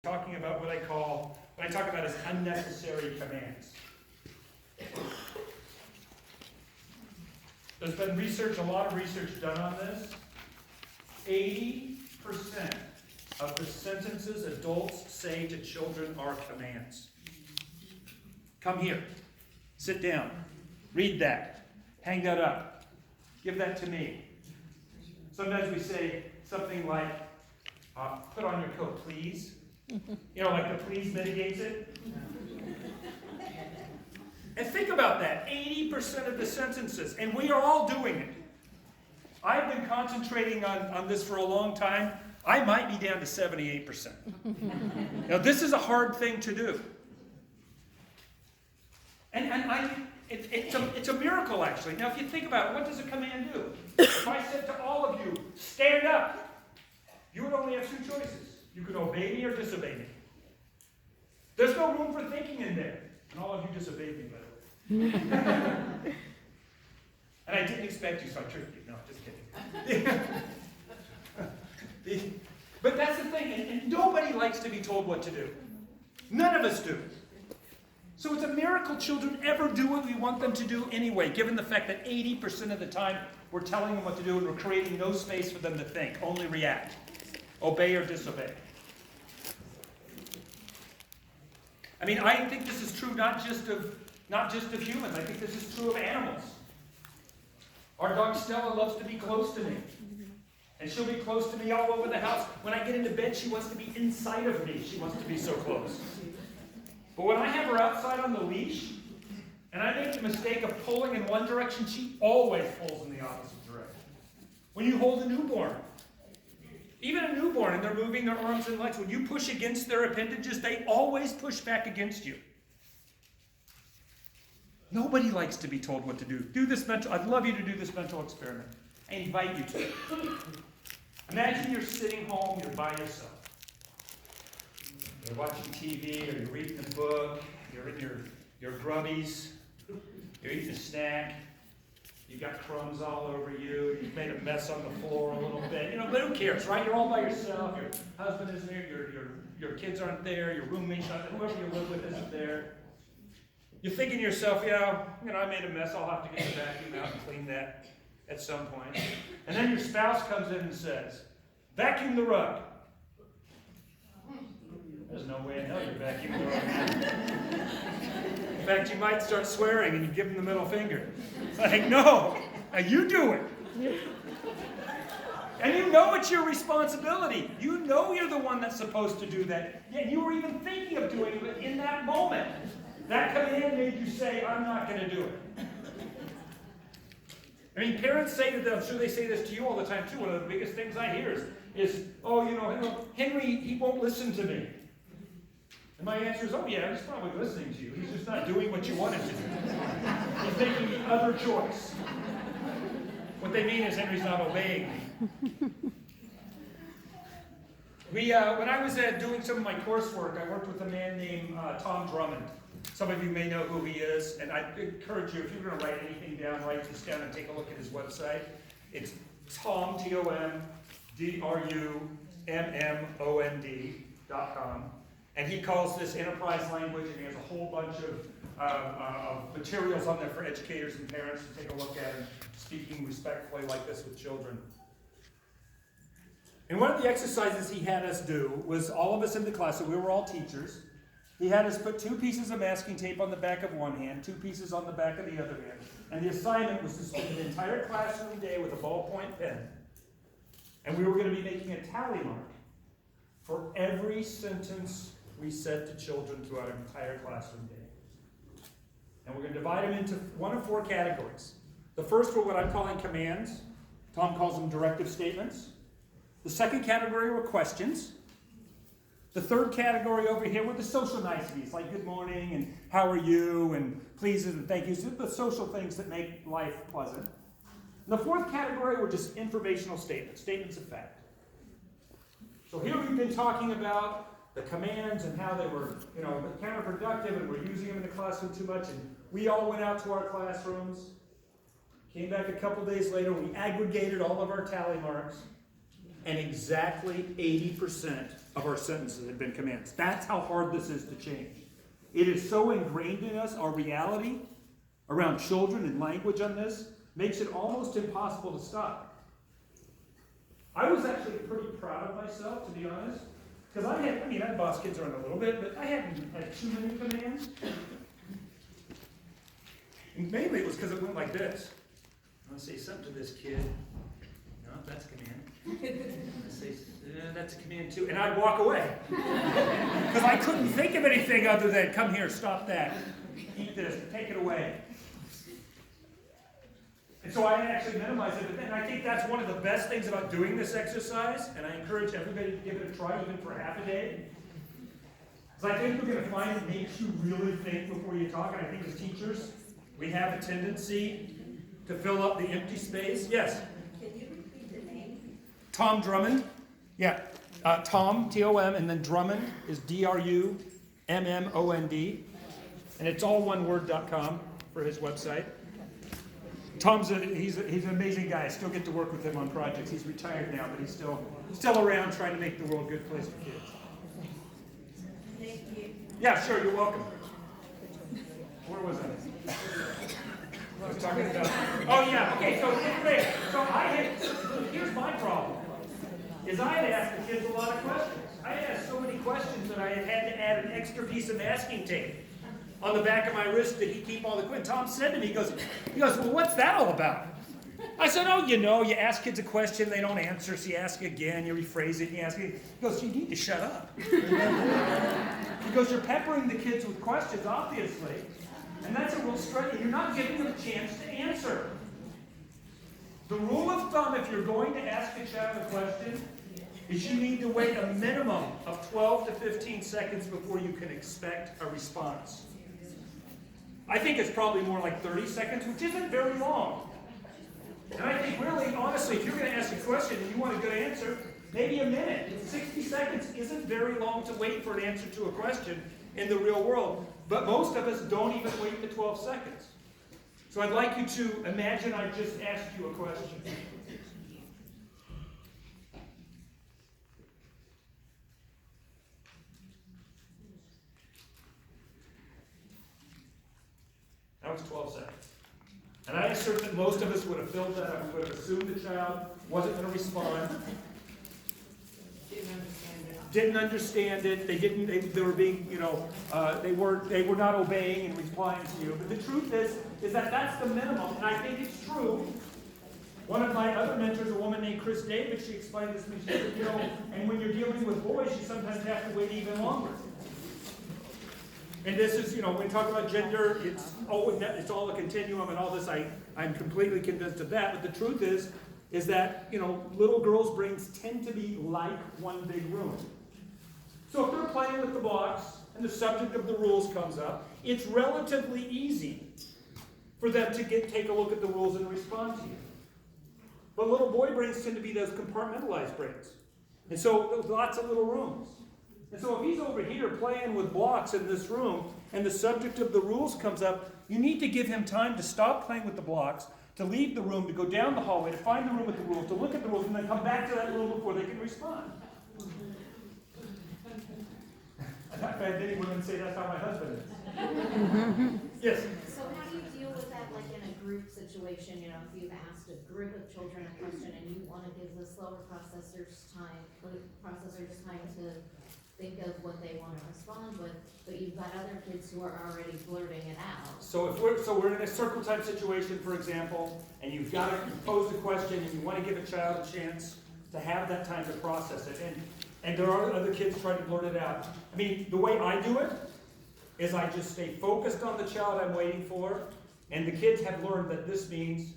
talking about what I talk about as unnecessary commands. There's been research, a lot of research done on this. 80% of the sentences adults say to children are commands. Come here. Sit down. Read that. Hang that up. Give that to me. Sometimes we say something like, put on your coat, please. You know, like the please mitigates it. And think about that. 80% of the sentences. And we are all doing it. I've been concentrating on this for a long time. I might be down to 78%. Now, this is a hard thing to do. It's a miracle, actually. Now, if you think about it, what does a command do? If I said to all of you, stand up, you would only have two choices. You could obey me or disobey me. There's no room for thinking in there. And all of you disobeyed me, by the way. And I didn't expect you, so I tricked you. No, just kidding. But that's the thing, and nobody likes to be told what to do. None of us do. So it's a miracle children ever do what we want them to do anyway, given the fact that 80% of the time we're telling them what to do and we're creating no space for them to think, only react. Obey or disobey. I mean, I think this is true not just of humans. I think this is true of animals. Our dog Stella loves to be close to me. And she'll be close to me all over the house. When I get into bed, she wants to be inside of me. She wants to be so close. But when I have her outside on the leash, and I make the mistake of pulling in one direction, she always pulls in the opposite direction. When you hold a newborn, even a newborn, and they're moving their arms and legs, when you push against their appendages, they always push back against you. Nobody likes to be told what to do. I'd love you to do this mental experiment. I invite you to. Imagine you're sitting home, you're by yourself. You're watching TV, or you're reading a book, you're in your grubbies, you're eating a snack, you've got crumbs all over you, you've made a mess on the floor a little bit, but who cares, right? You're all by yourself, your husband isn't there, your kids aren't there, your roommates aren't there, whoever you live with isn't there. You're thinking to yourself, I made a mess, I'll have to get the vacuum out and clean that at some point. And then your spouse comes in and says, vacuum the rug. There's no way in hell you're vacuuming the rug. In fact, you might start swearing and you give them the middle finger. It's like, no, now you do it. And you know it's your responsibility. You know you're the one that's supposed to do that. Yet you were even thinking of doing it in that moment. That command made you say, I'm not going to do it. I mean, parents say to them, I'm sure they say this to you all the time too. One of the biggest things I hear is Henry, he won't listen to me. And my answer is, yeah, he's probably listening to you. He's just not doing what you want him to do. He's making the other choice. What they mean is Henry's not obeying me. When I was doing some of my coursework, I worked with a man named Tom Drummond. Some of you may know who he is, and I encourage you, if you're going to write anything down, write this down and take a look at his website. It's Tom, TOMDRUMMOND.com. And he calls this enterprise language, and he has a whole bunch of materials on there for educators and parents to take a look at, and speaking respectfully like this with children. And one of the exercises he had us do was all of us in the class, so we were all teachers. He had us put 2 pieces of masking tape on the back of one hand, 2 pieces on the back of the other hand. And the assignment was to spend the entire classroom day with a ballpoint pen. And we were going to be making a tally mark for every sentence we said to children throughout an entire classroom day. And we're going to divide them into one of 4 categories. The first were what I'm calling commands. Tom calls them directive statements. The second category were questions. The third category over here were the social niceties, like good morning and how are you and pleases and thank yous, the social things that make life pleasant. And the fourth category were just informational statements, statements of fact. So here we've been talking about the commands and how they were, counterproductive, and we're using them in the classroom too much, and we all went out to our classrooms, came back a couple days later, we aggregated all of our tally marks, and exactly 80% of our sentences had been commands. That's how hard this is to change. It is so ingrained in us, our reality around children and language on this makes it almost impossible to stop. I was actually pretty proud of myself, to be honest, because I bossed kids around a little bit, but I hadn't had too many commands. And mainly it was because it went like this. I want to say something to this kid. No, that's a command. I say, that's a command too. And I'd walk away. Because I couldn't think of anything other than, come here, stop that, eat this, take it away. And so I actually minimize it, but then I think that's one of the best things about doing this exercise, and I encourage everybody to give it a try, even for half a day. Because I think we're going to find it makes you really think before you talk, and I think as teachers, we have a tendency to fill up the empty space. Yes? Can you repeat the name? Tom Drummond. Yeah. Tom, T-O-M, and then Drummond is D-R-U-M-M-O-N-D. And it's alloneword.com for his website. Tom's he's an amazing guy. I still get to work with him on projects. He's retired now, but he's still around trying to make the world a good place for kids. Thank you. Yeah, sure, you're welcome. Where was I? I was talking about. Oh yeah, okay. So here's my problem. Is I had asked the kids a lot of questions. I had asked so many questions that I had to add an extra piece of masking tape on the back of my wrist that he keep all the questions. Tom said to me, he goes, well, what's that all about? I said, oh, you ask kids a question, they don't answer, so you ask again, you rephrase it, you ask it. He goes, you need to shut up. He goes, you're peppering the kids with questions, obviously, and that's a real struggle. You're not giving them a chance to answer. The rule of thumb, if you're going to ask a child a question, is you need to wait a minimum of 12 to 15 seconds before you can expect a response. I think it's probably more like 30 seconds, which isn't very long. And I think really, honestly, if you're going to ask a question and you want a good answer, maybe a minute. 60 seconds isn't very long to wait for an answer to a question in the real world. But most of us don't even wait the 12 seconds. So I'd like you to imagine I just asked you a question. That was 12 seconds. And I assert that most of us would have filled that up. We would have assumed the child wasn't going to respond. Didn't understand it. They were being, they were not obeying and replying to you. But the truth is that that's the minimum. And I think it's true. One of my other mentors, a woman named Chris David, she explained this to me. She said, and when you're dealing with boys, you sometimes have to wait even longer. And this is, when we talk about gender, it's all a continuum and all this. I'm completely convinced of that. But the truth is that, little girls' brains tend to be like one big room. So if they're playing with the blocks and the subject of the rules comes up, it's relatively easy for them to take a look at the rules and respond to you. But little boy brains tend to be those compartmentalized brains. And so lots of little rooms. And so if he's over here playing with blocks in this room and the subject of the rules comes up, you need to give him time to stop playing with the blocks, to leave the room, to go down the hallway, to find the room with the rules, to look at the rules, and then come back to that room before they can respond. I've had many women say that's how my husband is. Yes? So how do you deal with that, like in a group situation, if you've asked a group of children a question and you want to give the slower processors time to think of what they want to respond with, but you've got other kids who are already blurting it out. So we're in a circle type situation, for example, and you've got to pose a question and you want to give a child a chance to have that time to process it. And there are other kids trying to blurt it out. I mean, the way I do it is I just stay focused on the child I'm waiting for, and the kids have learned that this means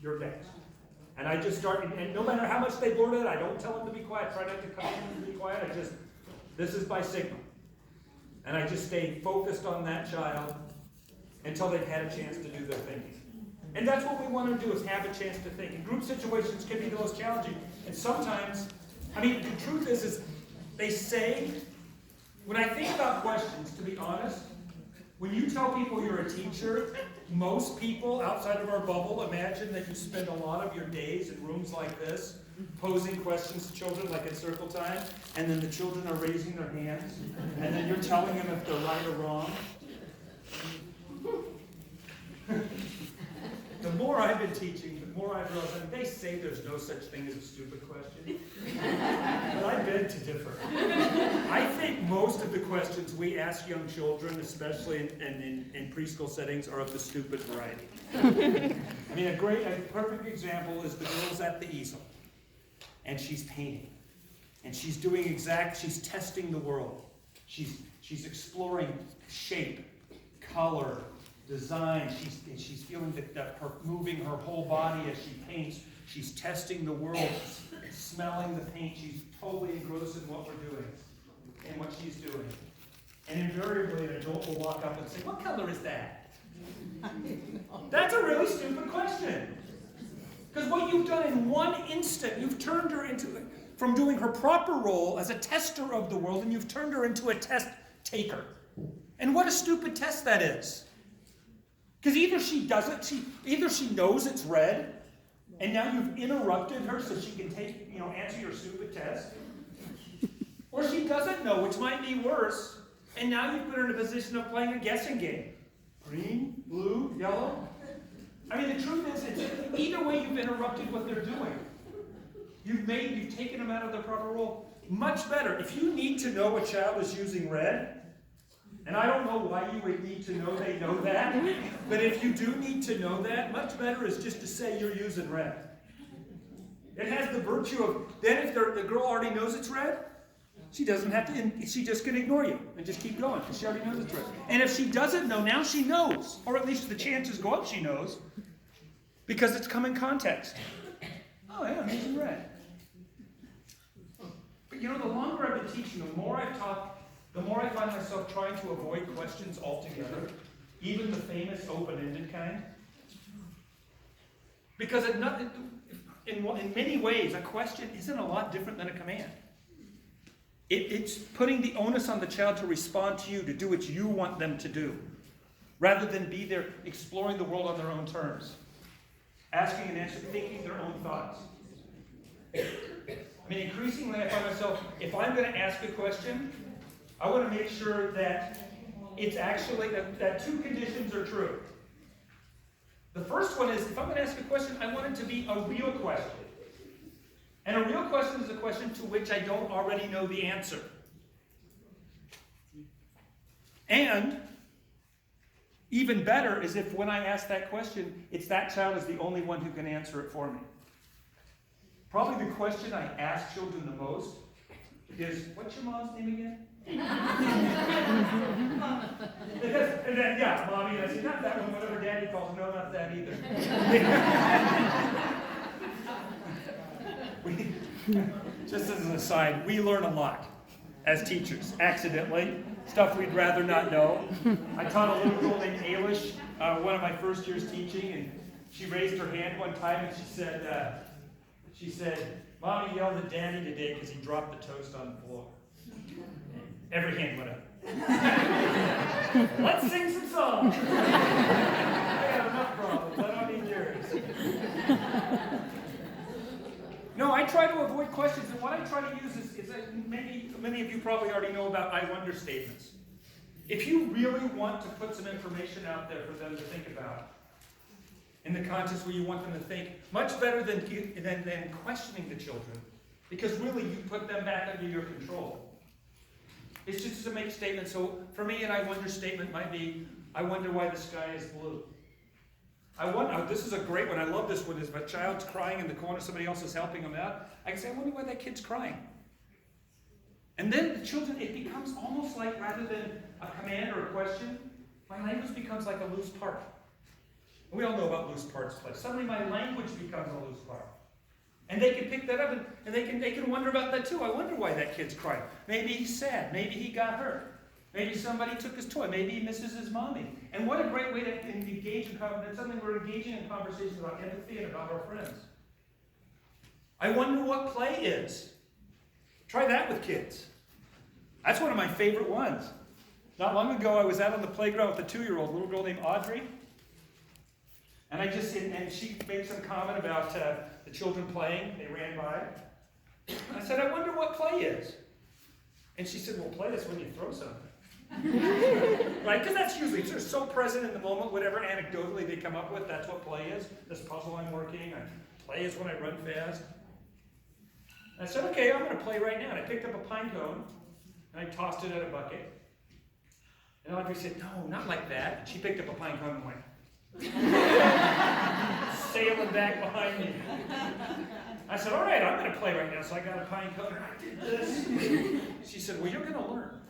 you're next. And I just start, and no matter how much they blurt it, I don't tell them to be quiet. Try not to come in and be quiet. This is by signal. And I just stay focused on that child until they've had a chance to do their thinking. And that's what we want to do, is have a chance to think. And group situations can be the most challenging. And sometimes, the truth is they say, when I think about questions, to be honest, when you tell people you're a teacher, most people outside of our bubble imagine that you spend a lot of your days in rooms like this posing questions to children like in circle time, and then the children are raising their hands, and then you're telling them if they're right or wrong. The more I've been teaching, the more I've realized, and they say there's no such thing as a stupid question, but I beg to differ. I think most of the questions we ask young children, especially in preschool settings, are of the stupid variety. I mean, a perfect example is the girl's at the easel, and she's painting, and she's she's testing the world. She's exploring shape, color, design. She's feeling that moving her whole body as she paints. She's testing the world, smelling the paint. She's totally engrossed in what we're doing and what she's doing. And invariably, an adult will walk up and say, "What color is that?" That's a really stupid question. Because what you've done in one instant, you've turned her from doing her proper role as a tester of the world, and you've turned her into a test taker. And what a stupid test that is. Because either she knows it's red, and now you've interrupted her so she can answer your stupid test, or she doesn't know, which might be worse, and now you've put her in a position of playing a guessing game. Green, blue, yellow. I mean, the truth is, either way you've interrupted what they're doing. You've taken them out of their proper role. Much better, if you need to know a child is using red, and I don't know why you would need to know they know that, but if you do need to know that, much better is just to say you're using red. It has the virtue of, then if the girl already knows it's red, she doesn't have to, she just can ignore you and just keep going, because she already knows it's red. And if she doesn't know, now she knows, or at least the chances go up she knows, because it's come in context. Oh yeah, I'm using red. But the longer I've been teaching, the more I've taught, the more I find myself trying to avoid questions altogether, even the famous open-ended kind. Because in many ways, a question isn't a lot different than a command. It's putting the onus on the child to respond to you, to do what you want them to do, rather than be there exploring the world on their own terms, asking and answering, thinking their own thoughts. I mean, increasingly I find myself, if I'm going to ask a question, I want to make sure that it's actually, that two conditions are true. The first one is, if I'm going to ask a question, I want it to be a real question. And a real question is a question to which I don't already know the answer. And even better is if when I ask that question, it's that child is the only one who can answer it for me. Probably the question I ask children the most is, what's your mom's name again? And then, yeah, mommy, and I say, not that one, whatever daddy calls, no, not that either. Just as an aside, we learn a lot as teachers, accidentally, stuff we'd rather not know. I taught a little girl named Ailish one of my first years teaching, and she raised her hand one time and she said, Mommy yelled at Daddy today because he dropped the toast on the floor. Every hand went up. Let's sing some songs. I got enough problems. I don't need yours. No, I try to avoid questions, and what I try to use is many of you probably already know about I wonder statements. If you really want to put some information out there for them to think about, in the context where you want them to think, much better than questioning the children, because really you put them back under your control. It's just to make statements. So for me, an I wonder statement might be, I wonder why the sky is blue. This is a great one. I love this one. If a child's crying in the corner, somebody else is helping them out, I can say, I wonder why that kid's crying. And then the children, it becomes almost like, rather than a command or a question, my language becomes like a loose part. And we all know about loose parts play. Suddenly my language becomes a loose part. And they can pick that up, and they can wonder about that too. I wonder why that kid's crying. Maybe he's sad. Maybe he got hurt. Maybe somebody took his toy. Maybe he misses his mommy. And what a great way to engage in conversation. Suddenly we're engaging in conversations about empathy and about our friends. I wonder what play is. Try that with kids. That's one of my favorite ones. Not long ago, I was out on the playground with a 2-year-old, a little girl named Audrey. And she made some comment about the children playing, they ran by. I said, I wonder what play is. And she said, well, play is when you throw something. Right? Because that's usually, they're so present in the moment, whatever anecdotally they come up with, that's what play is. This puzzle I'm working, play is when I run fast. I said, okay, I'm going to play right now. And I picked up a pine cone, and I tossed it in a bucket. And Audrey said, no, not like that. And she picked up a pine cone and went, sailing back behind me. I said, all right, I'm going to play right now. So I got a pine cone and I did this. She said, well, you're going to learn.